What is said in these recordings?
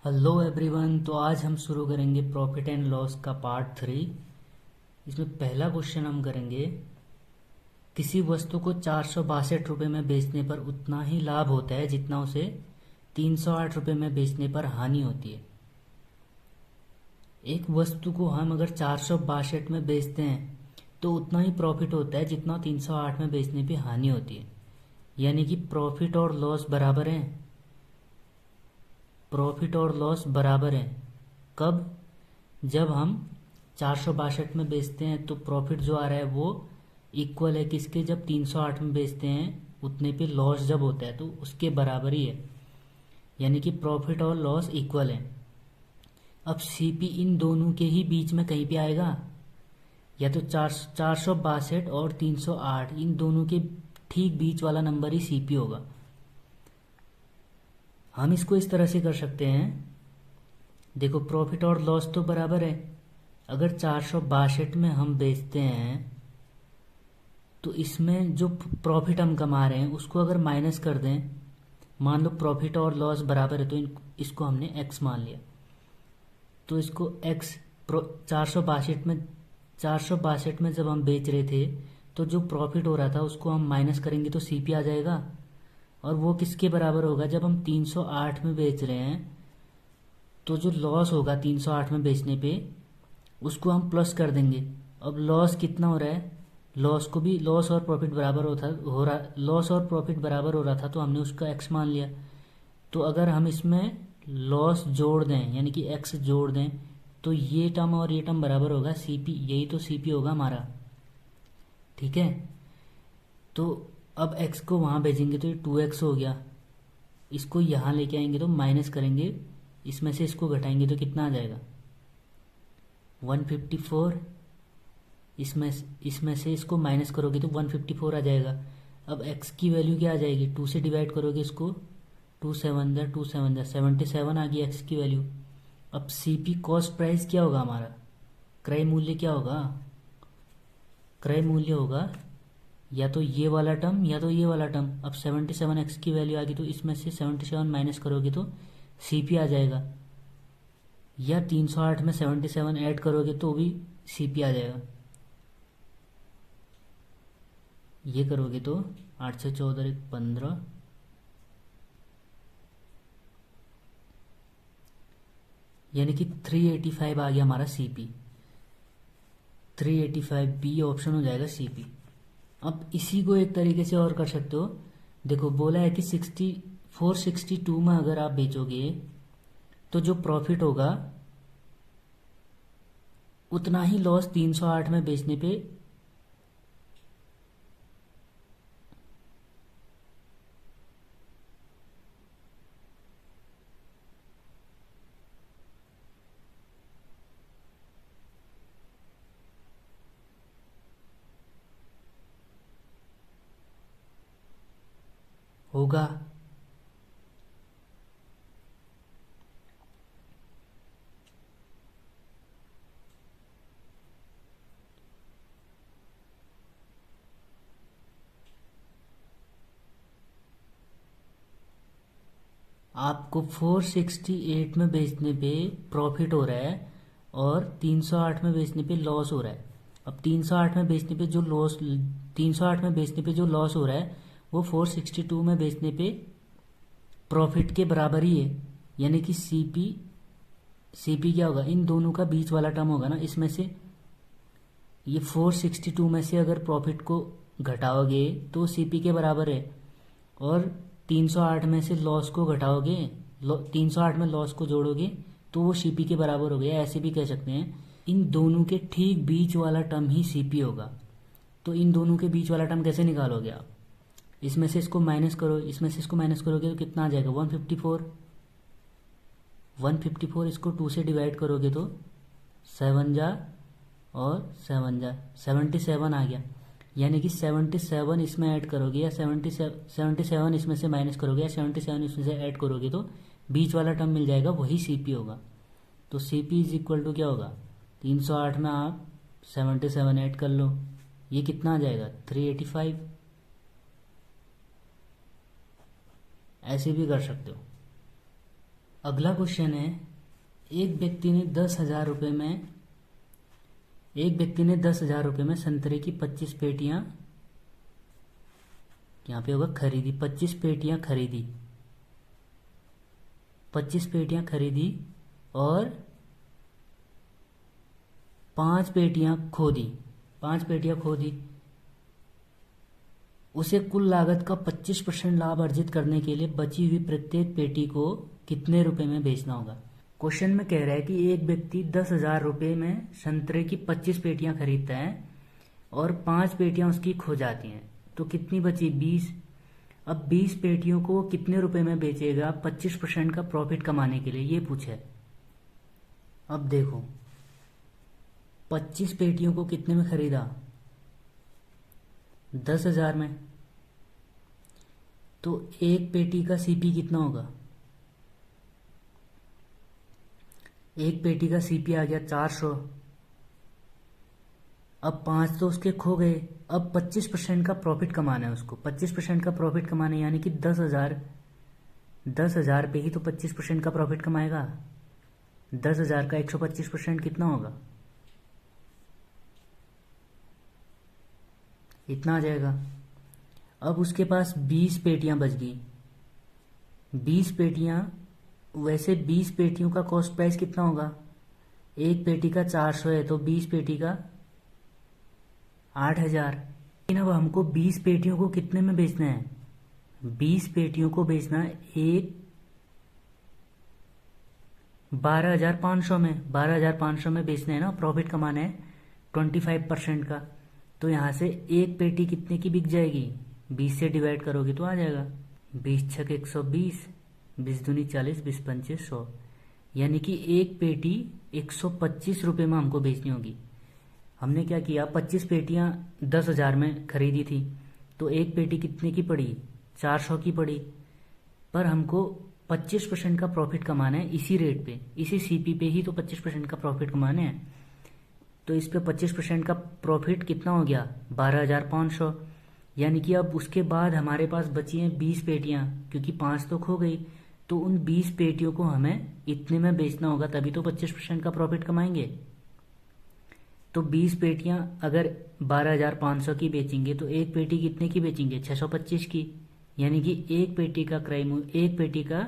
Hello everyone. तो आज हम शुरू करेंगे प्रॉफिट एंड लॉस का पार्ट 3। इसमें पहला क्वेश्चन हम करेंगे, किसी वस्तु को 462 रुपये में बेचने पर उतना ही लाभ होता है जितना उसे 308 रुपये में बेचने पर हानि होती है। एक वस्तु को हम अगर 462 में बेचते हैं तो उतना ही प्रॉफिट होता है जितना 308 में बेचने पे हानि होती है। यानी कि प्रॉफिट और लॉस बराबर हैं। प्रॉफिट और लॉस बराबर हैं कब? जब हम 462 में बेचते हैं तो प्रॉफिट जो आ रहा है वो इक्वल है किसके? जब 308 में बेचते हैं उतने पे लॉस जब होता है तो उसके बराबर ही है। यानी कि प्रॉफिट और लॉस इक्वल है। अब सीपी इन दोनों के ही बीच में कहीं पे आएगा, या तो 462 और 308 इन दोनों के ठीक बीच वाला नंबर ही सीपी होगा। हम इसको इस तरह से कर सकते हैं, देखो प्रॉफिट और लॉस तो बराबर है। अगर 462 में हम बेचते हैं तो इसमें जो प्रॉफिट हम कमा रहे हैं उसको अगर माइनस कर दें, मान लो प्रॉफिट और लॉस बराबर है तो इसको हमने x मान लिया, तो इसको x 462 में जब हम बेच रहे थे तो जो प्रॉफिट हो रहा था उसको हम माइनस करेंगे तो सीपी आ जाएगा। और वो किसके बराबर होगा? जब हम 308 में बेच रहे हैं तो जो लॉस होगा 308 में बेचने पे उसको हम प्लस कर देंगे। अब लॉस कितना हो रहा है? लॉस को भी लॉस और प्रॉफिट बराबर लॉस और प्रॉफिट बराबर हो रहा था तो हमने उसका एक्स मान लिया। तो अगर हम इसमें लॉस जोड़ दें यानी कि एक्स जोड़ दें तो ये टर्म और ये टर्म बराबर होगा सीपी। यही तो सीपी होगा हमारा, ठीक है। तो अब x को वहाँ भेजेंगे तो ये 2x हो गया। इसको यहाँ लेके आएंगे तो माइनस करेंगे, इसमें से इसको घटाएंगे तो कितना आ जाएगा? 154। इसमें से इसको माइनस करोगे तो 154 आ जाएगा। अब x की वैल्यू क्या आ जाएगी? 2 से डिवाइड करोगे इसको, 2 7 77 आ गई x की वैल्यू। अब सीपी कॉस्ट प्राइस क्या होगा हमारा? क्रय मूल्य क्या होगा? क्रय मूल्य होगा या तो ये वाला टर्म या तो ये वाला टर्म। अब 77x की वैल्यू आ गई तो इसमें से 77 माइनस करोगे तो सीपी आ जाएगा, या 308 में 77 ऐड करोगे तो भी सीपी आ जाएगा। ये करोगे तो 8 से 14 एक 15, यानी कि 385 आ गया हमारा सीपी। 385 बी ऑप्शन हो जाएगा सीपी। अब इसी को एक तरीके से और कर सकते हो। देखो बोला है कि 462 में अगर आप बेचोगे तो जो प्रॉफिट होगा उतना ही लॉस 308 में बेचने पे होगा। आपको 468 में बेचने पे प्रॉफिट हो रहा है और 308 में बेचने पे लॉस हो रहा है। अब 308 में बेचने पे जो लॉस 308 में बेचने पे जो लॉस हो रहा है वो 462 में बेचने पे प्रॉफिट के बराबर ही है। यानी कि सीपी क्या होगा? इन दोनों का बीच वाला टर्म होगा ना। इसमें से ये 462 में से अगर प्रॉफिट को घटाओगे तो सीपी के बराबर है, और 308 में से लॉस को घटाओगे, 308 में लॉस को जोड़ोगे तो वो सीपी के बराबर हो गया। ऐसे भी कह सकते हैं इन दोनों के ठीक बीच वाला टर्म ही सीपी होगा। तो इन दोनों के बीच वाला टर्म कैसे निकालोगे आप? इसमें से इसको माइनस करो, इसमें से इसको माइनस करोगे तो कितना आ जाएगा? 154। इसको 2 से डिवाइड करोगे तो 7 जा और 7 जा 77 आ गया। यानी कि 77 इसमें ऐड करोगे या 77 इसमें से माइनस करोगे या 77 इसमें से ऐड करोगे तो बीच वाला टर्म मिल जाएगा, वही सीपी होगा। तो सीपी इज इक्वल टू क्या होगा? 308 में आप 77 ऐड कर लो, ये कितना आ जाएगा? 385। ऐसे भी कर सकते हो। अगला क्वेश्चन है, एक व्यक्ति ने 10,000 रुपये में संतरे की 25 पेटियां, यहाँ पे होगा खरीदी, 25 पेटियां खरीदी, 25 पेटियां खरीदी और 5 पेटियां खो दी, 5 पेटियां खो दी। उसे कुल लागत का 25% लाभ अर्जित करने के लिए बची हुई प्रत्येक पेटी को कितने रुपए में बेचना होगा। क्वेश्चन में कह रहा है कि एक व्यक्ति 10,000 रुपये में संतरे की 25 पेटियां खरीदता है और 5 पेटियां उसकी खो जाती हैं, तो कितनी बची, 20। अब 20 पेटियों को वो कितने रुपए में बेचेगा 25% का प्रॉफिट कमाने के लिए, ये पूछे। अब देखो 25 पेटियों को कितने में खरीदा, 10,000 में, तो एक पेटी का सीपी कितना होगा, एक पेटी का सीपी आ गया 400। अब 5 तो उसके खो गए, अब 25% का प्रॉफिट कमाना है उसको, 25% का प्रॉफिट कमाना है, यानी कि 10,000 पे ही तो 25% का प्रॉफिट कमाएगा। 10,000 का 125% कितना होगा, इतना आ जाएगा। अब उसके पास 20 पेटियां बच गई, 20 पेटियां, वैसे 20 पेटियों का कॉस्ट प्राइस कितना होगा, एक पेटी का 400 है, तो 20 पेटी का 8,000। लेकिन अब हमको 20 पेटियों को कितने में बेचना है, 20 पेटियों को बेचना है एक 12,500 में, 12,500 में बेचना है ना, प्रॉफिट कमाना है 25% का। तो यहाँ से एक पेटी कितने की बिक जाएगी, 20 से डिवाइड करोगे तो आ जाएगा 20 छक 120, 20 दूनी 40, 20 पंचे 100, यानी कि एक पेटी 125 रुपये में हमको बेचनी होगी। हमने क्या किया, 25 पेटियां 10,000 में खरीदी थी, तो एक पेटी कितने की पड़ी, 400 की पड़ी, पर हमको 25% का प्रॉफिट कमाना है इसी रेट पे, इसी सीपी पे ही तो 25% का प्रॉफिट कमाना है। तो इस पे 25% का प्रॉफिट कितना हो गया, 12,500, यानी कि अब उसके बाद हमारे पास बची हैं 20 पेटियां, क्योंकि 5 तो खो गई, तो उन 20 पेटियों को हमें इतने में बेचना होगा, तभी तो 25% का प्रॉफिट कमाएंगे। तो 20 पेटियां अगर 12,500 की बेचेंगे तो एक पेटी कितने की बेचेंगे, 625 की, यानी कि एक पेटी का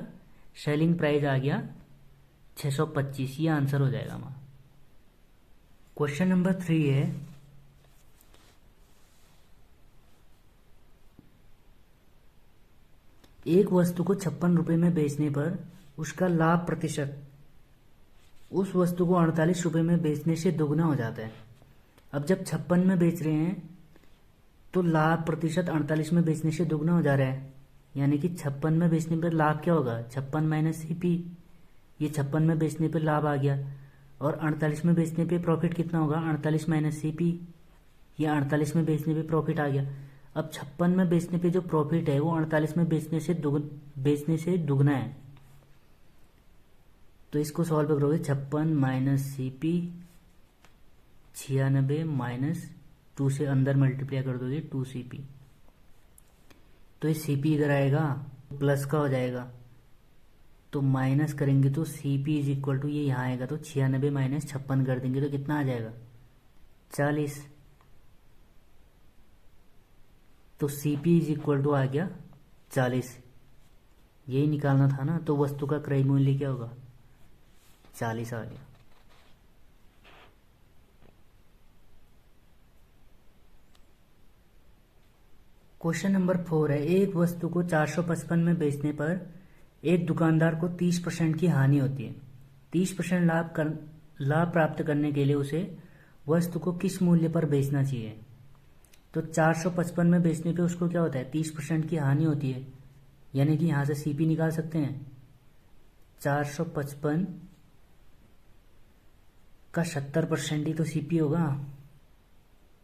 सेलिंग प्राइस आ गया 625। ये आंसर हो जाएगा हमारा। क्वेश्चन नंबर 3 है, एक वस्तु को 56 रुपये में बेचने पर उसका लाभ प्रतिशत उस वस्तु को 48 रुपये में बेचने से दोगुना हो जाता है। अब जब 56 में बेच रहे हैं तो लाभ प्रतिशत 48 में बेचने से दोगुना हो जा रहा है, यानी कि 56 में बेचने पर लाभ क्या होगा, 56 माइनस सीपी, ये 56 में बेचने पर लाभ आ गया, और 48 में बेचने पे प्रॉफिट कितना होगा, 48 माइनस सीपी, ये 48 में बेचने पे प्रॉफिट आ गया। अब 56 में बेचने पे जो प्रॉफिट है वो 48 में बेचने से दुगना है, तो इसको सॉल्व करोगे, 56 माइनस सीपी 96 माइनस 2 से अंदर मल्टीप्लाई कर दोगे 2CP, तो ये CP इधर आएगा प्लस का हो जाएगा, तो माइनस करेंगे तो CP इज इक्वल टू, ये यहाँ आएगा तो 96 माइनस 56 कर देंगे तो कितना आ जाएगा, 40, तो CP इज इक्वल टू आ गया 40, यही निकालना था ना, तो वस्तु का क्रय मूल्य क्या होगा, 40 आ गया। क्वेश्चन नंबर 4 है, एक वस्तु को 455 में बेचने पर एक दुकानदार को 30% की हानि होती है। 30% लाभ प्राप्त करने के लिए उसे वस्तु को किस मूल्य पर बेचना चाहिए। तो 455 में बेचने पे उसको क्या होता है, 30% की हानि होती है, यानी कि यहाँ से CP निकाल सकते हैं। 455 का 70% ही तो CP होगा,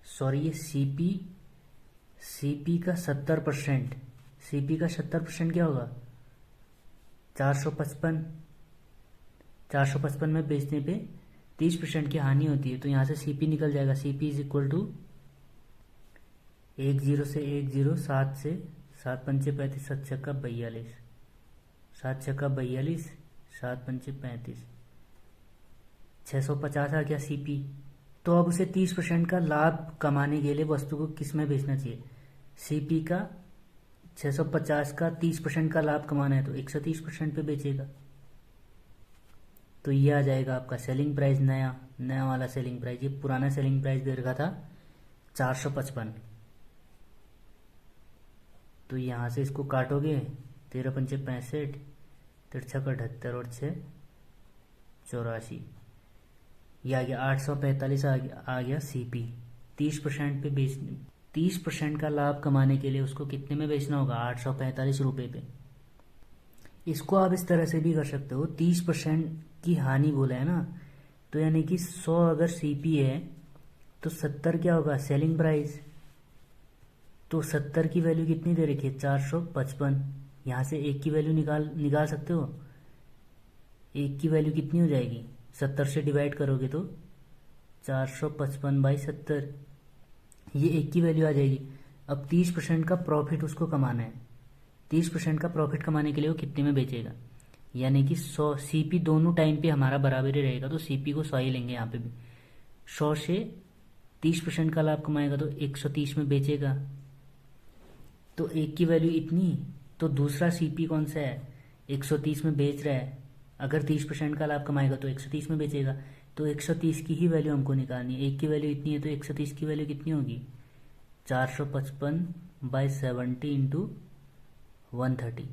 सॉरी ये CP का 70%, CP का 70% क्या होगा, 455 में बेचने पे 30% की हानि होती है, तो यहाँ से CP निकल जाएगा, CP इज इक्वल टू 10 से 10, 7 से 7 पंचे 35, 7 छक्का 42, 7 छक्का 42, 7 पंचे 35, 650 आ गया सीपी। तो अब उसे 30% का लाभ कमाने के लिए वस्तु को किस में बेचना चाहिए? सीपी का 650 का 30% का लाभ कमाना है तो 130% पे बेचेगा। तो ये आ जाएगा आपका सेलिंग प्राइस, नया वाला सेलिंग प्राइस। ये पुराना सेलिंग प्राइस दे रखा था 455। तो यहाँ से इसको काटोगे, 13 पंचे 65, 3 78 और 6 84, ये आ गया 845 आ गया सीपी। 30% पे बेचने, 30% का लाभ कमाने के लिए उसको कितने में बेचना होगा? 845 रुपये पे। इसको आप इस तरह से भी कर सकते हो, 30% की हानि बोला है ना, तो यानी कि 100 अगर सीपी है तो 70 क्या होगा? Selling price. तो 70 की वैल्यू कितनी दे रखी है? 455। यहाँ से एक की वैल्यू निकाल सकते हो। एक की वैल्यू कितनी हो जाएगी? 70 से डिवाइड करोगे तो 455/70, ये एक की वैल्यू आ जाएगी। अब 30% का प्रॉफिट उसको कमाना है। 30% का प्रॉफिट कमाने के लिए वो कितने में बेचेगा? यानी कि 100 सीपी दोनों टाइम पे हमारा बराबर ही रहेगा, तो सीपी को 100 ही लेंगे यहाँ पे भी। 100 से 30% का लाभ कमाएगा तो 130 में बेचेगा। तो एक की वैल्यू इतनी, तो दूसरा सीपी कौन सा है? 130 में बेच रहा है। अगर 30% का लाभ कमाएगा तो 130 में बेचेगा। तो 130 की ही वैल्यू हमको निकालनी है। एक की वैल्यू इतनी है तो 130 की वैल्यू कितनी होगी? 455/70 इंटू 130,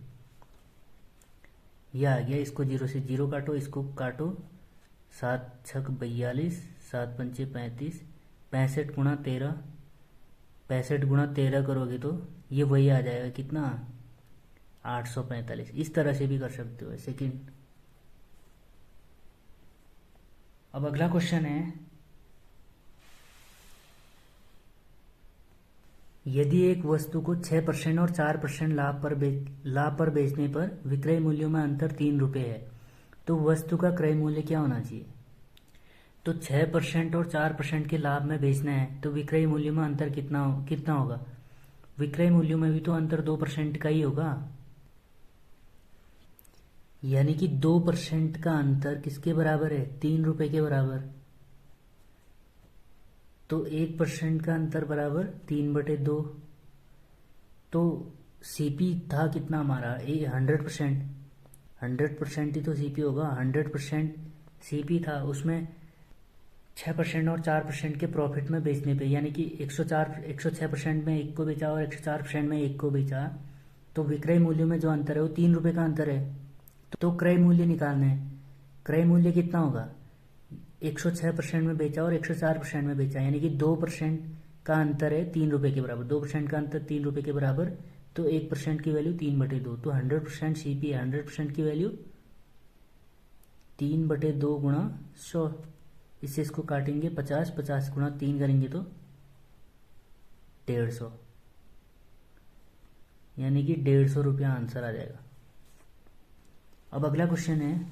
यह आ गया। इसको 0 से 0 काटो, इसको काटो, 7 छक 42, 7 पंचे 35, 65 गुणा 13, 65 गुणा 13 करोगे तो ये वही आ जाएगा, कितना? 845। इस तरह से भी कर सकते हो। सेकंड, अब अगला क्वेश्चन है, यदि एक वस्तु को 6% और 4% लाभ पर बेचने पर विक्रय मूल्यों में अंतर 3 रुपये है, तो वस्तु का क्रय मूल्य क्या होना चाहिए? तो 6% और 4% के लाभ में बेचना है तो विक्रय मूल्य में अंतर कितना होगा? विक्रय मूल्यों में भी तो अंतर 2% का ही होगा, यानी कि 2% का अंतर किसके बराबर है? 3 रुपये के बराबर। तो 1% का अंतर बराबर 3/2। तो सीपी था कितना हमारा? 100%। 100% ही तो सीपी होगा। 100% सीपी था, उसमें 6% और 4% के प्रॉफिट में बेचने पे, यानी कि 106% में एक को बेचा और 104% में एक को बेचा, तो विक्रय मूल्य में जो अंतर है वो 3 रुपये का अंतर है। तो क्रय मूल्य निकालना है। क्रय मूल्य कितना होगा? 106% में बेचा और 104% में बेचा, यानी कि 2% का अंतर है 3 रुपये के बराबर। 2% का अंतर 3 रुपये के बराबर, तो 1% की वैल्यू 3/2। तो 100% सीपी है, 100% की वैल्यू 3/2 गुणा 100। इससे इसको काटेंगे 50, 50 गुणा 3 करेंगे तो 150, यानी कि 150 रुपया आंसर आ जाएगा। अब अगला क्वेश्चन है,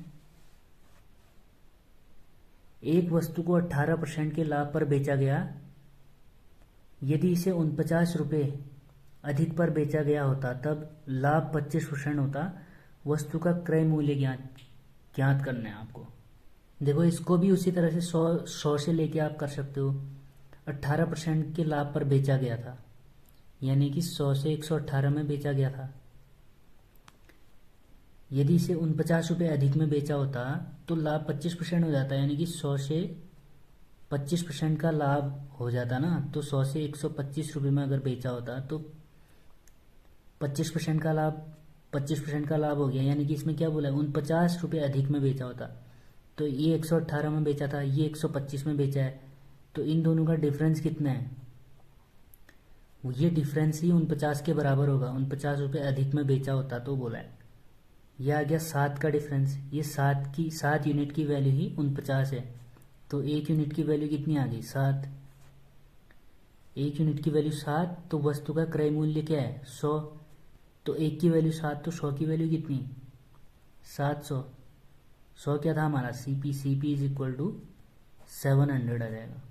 एक वस्तु को 18% के लाभ पर बेचा गया, यदि इसे 49 रुपये अधिक पर बेचा गया होता तब लाभ 25% होता। वस्तु का क्रय मूल्य ज्ञात करना है आपको। देखो, इसको भी उसी तरह से 100 से लेके आप कर सकते हो। 18% के लाभ पर बेचा गया था, यानी कि 100 से 118 में बेचा गया था। यदि इसे 49 रुपये अधिक में बेचा होता तो लाभ 25% हो जाता, यानी कि 100 से 25% का लाभ हो जाता ना। तो 100 से 125 रुपये में अगर बेचा होता तो 25% का लाभ, 25% का लाभ हो गया, यानी कि इसमें क्या बोला है? 49 रुपये अधिक में बेचा होता। तो ये 118 में बेचा था, ये 125 में बेचा है, तो इन दोनों का डिफरेंस कितना है? ये डिफरेंस ही 49 के बराबर होगा। 49 रुपये अधिक में बेचा होता तो बोला है। यह आ गया 7 का डिफरेंस। ये 7 यूनिट की वैल्यू ही 49 है, तो 1 यूनिट की वैल्यू कितनी आ गई? 7। 1 यूनिट की वैल्यू 7, तो वस्तु का क्रय मूल्य क्या है? 100। तो 1 की वैल्यू 7, तो 100 की वैल्यू कितनी? 700। 100 क्या था हमारा? CP. CP is equal to 700 आ जाएगा।